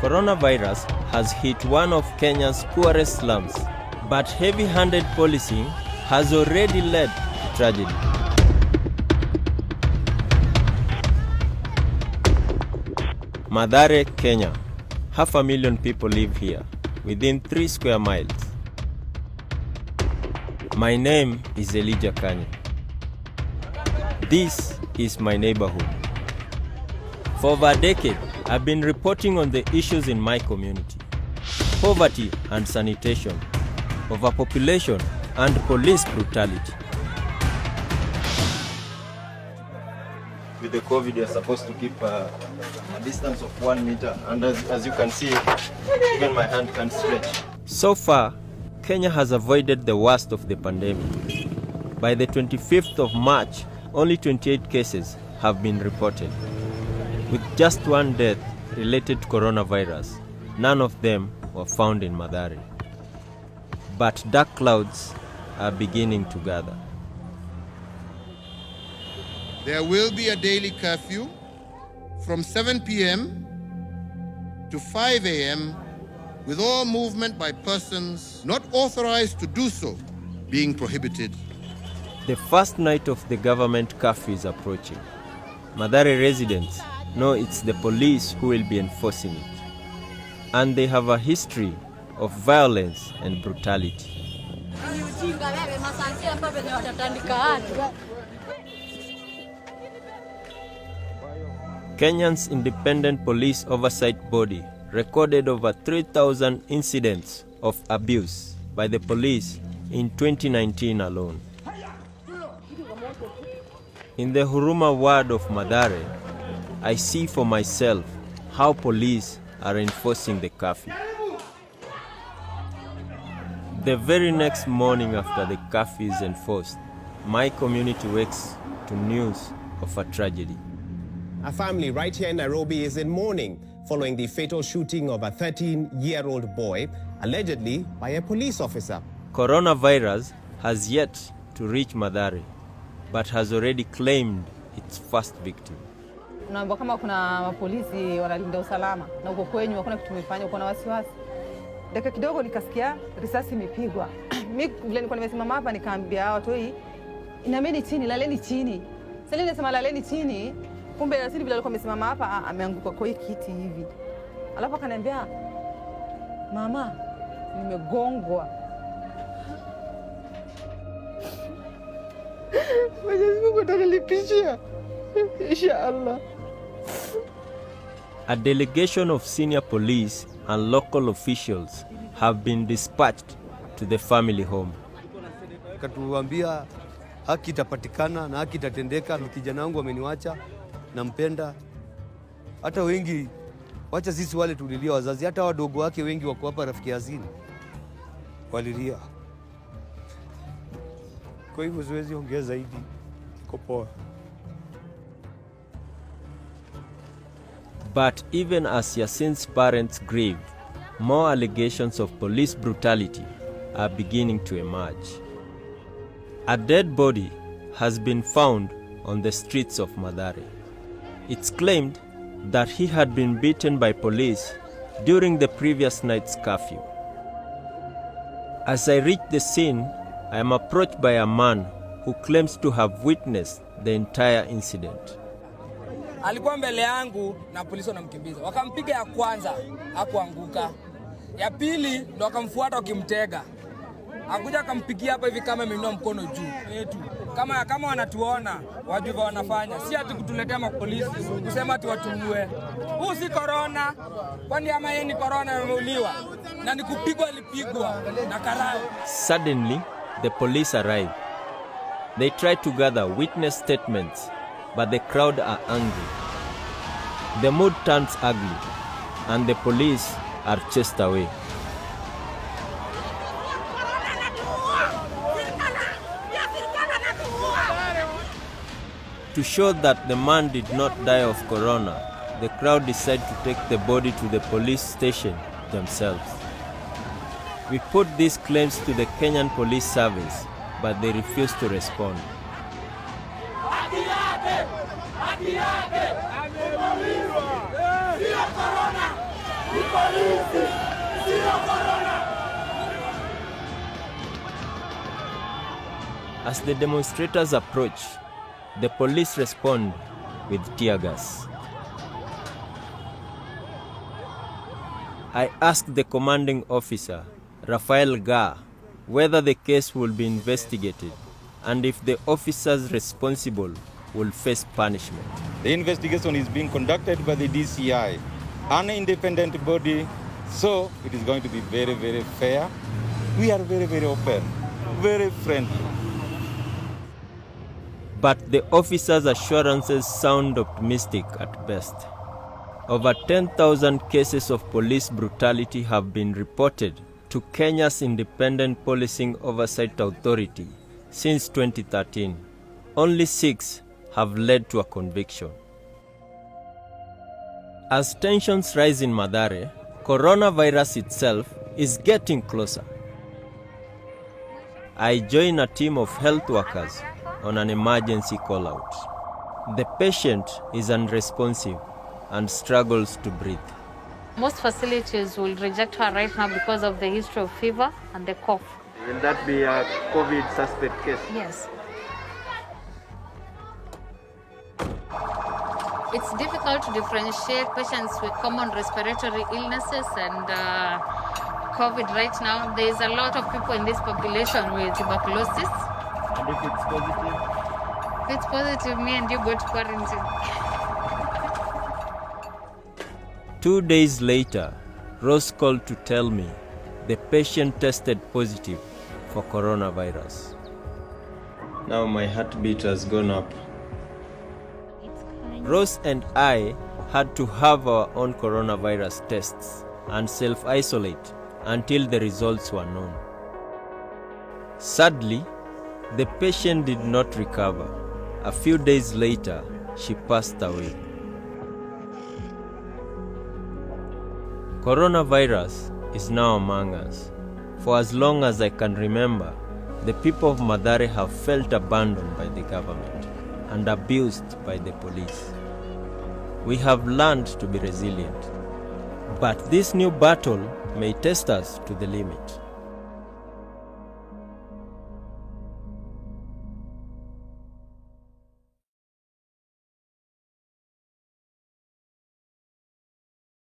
Coronavirus has hit one of Kenya's poorest slums, but heavy-handed policing has already led to tragedy. Mathare, Kenya. 500,000 people live here, within 3 square miles. My name is Elijah Kanye. This is my neighborhood. For over a decade, I've been reporting on the issues in my community: poverty and sanitation, overpopulation, and police brutality. With the COVID, you're supposed to keep a distance of 1 meter, and as you can see, even my hand can't stretch. So far, Kenya has avoided the worst of the pandemic. By the 25th of March, only 28 cases have been reported, with just 1 death related to coronavirus. None of them were found in Mathare. But dark clouds are beginning to gather. There will be a daily curfew from 7 p.m. to 5 a.m. with all movement by persons not authorized to do so being prohibited. The first night of the government curfew is approaching. Mathare residents know it's the police who will be enforcing it, and they have a history of violence and brutality. Kenya's Independent Police Oversight Body recorded over 3,000 incidents of abuse by the police in 2019 alone. In the Huruma ward of Mathare, I see for myself how police are enforcing the curfew. The very next morning after the curfew is enforced, my community wakes to news of a tragedy. A family right here in Nairobi is in mourning following the fatal shooting of a 13-year-old boy, allegedly by a police officer. Coronavirus has yet to reach Mathare, but has already claimed its first victim. Unaambiwa kama kuna mapolisi wanalinda usalama na uko kwenyu hakuna kitu umefanya, uko na wasiwasi. Dakika kidogo nikasikia risasi imepigwa. Mimi vile nilikuwa nimesimama hapa nikaambia watu hii inameni chini, laleni chini. Sasa nilisema laleni chini, kumbe rasili vile alikuwa amesimama hapa ameanguka kwa hii kiti hivi. Alafu akaniambia, "Mama, nimegongwa." Mwenyezi Mungu atanilipishia. Inshallah. A delegation of senior police and local officials have been dispatched to the family home. Katuambia haki itapatikana na haki itatendeka. Kijana wangu ameniacha, nampenda. Hata wengi, wacha sisi wale tulilia wazazi, hata wadogo wake wengi wako hapa rafiki hazini walilia. Kwa hivyo siwezi ongea zaidi. Iko poa. But even as Yasin's parents grieve, more allegations of police brutality are beginning to emerge. A dead body has been found on the streets of Mathare. It's claimed that he had been beaten by police during the previous night's curfew. As I reach the scene, I am approached by a man who claims to have witnessed the entire incident. Alikuwa mbele yangu na polisi wanamkimbiza. Wakampiga ya kwanza, hakuanguka. Ya pili ndo wakamfuata wakimtega. Akuja akampigia hapa hivi kama ameinua mkono juu yetu. Kama wanatuona, wajue wanafanya. Si ati kutuletea mapolisi kusema ati watuue. Huu si corona. Kwani ama yeye ni corona ameuliwa? Na nikupigwa alipigwa na karao. Suddenly, the police arrive. They try to gather witness statements, but the crowd are angry. The mood turns ugly, and the police are chased away. To show that the man did not die of corona, the crowd decide to take the body to the police station themselves. We put these claims to the Kenyan Police Service, but they refuse to respond. As the demonstrators approach, the police respond with tear gas. I asked the commanding officer, Rafael Gar, whether the case will be investigated and if the officers responsible will face punishment. The investigation is being conducted by the DCI, an independent body, so it is going to be very, very fair. We are very, very open, very friendly. But the officers' assurances sound optimistic at best. Over 10,000 cases of police brutality have been reported to Kenya's Independent Policing Oversight Authority since 2013. Only 6 have led to a conviction. As tensions rise in Mathare, coronavirus itself is getting closer. I join a team of health workers on an emergency call-out. The patient is unresponsive and struggles to breathe. Most facilities will reject her right now because of the history of fever and the cough. Will that be a COVID suspect case? Yes. It's difficult to differentiate patients with common respiratory illnesses and COVID right now. There is a lot of people in this population with tuberculosis. And if it's positive? If it's positive, me and you go to quarantine. 2 days later, Rose called to tell me the patient tested positive for coronavirus. Now my heartbeat has gone up. Rose and I had to have our own coronavirus tests and self-isolate until the results were known. Sadly, the patient did not recover. A few days later, she passed away. Coronavirus is now among us. For as long as I can remember, the people of Mathare have felt abandoned by the government and abused by the police. We have learned to be resilient, but this new battle may test us to the limit.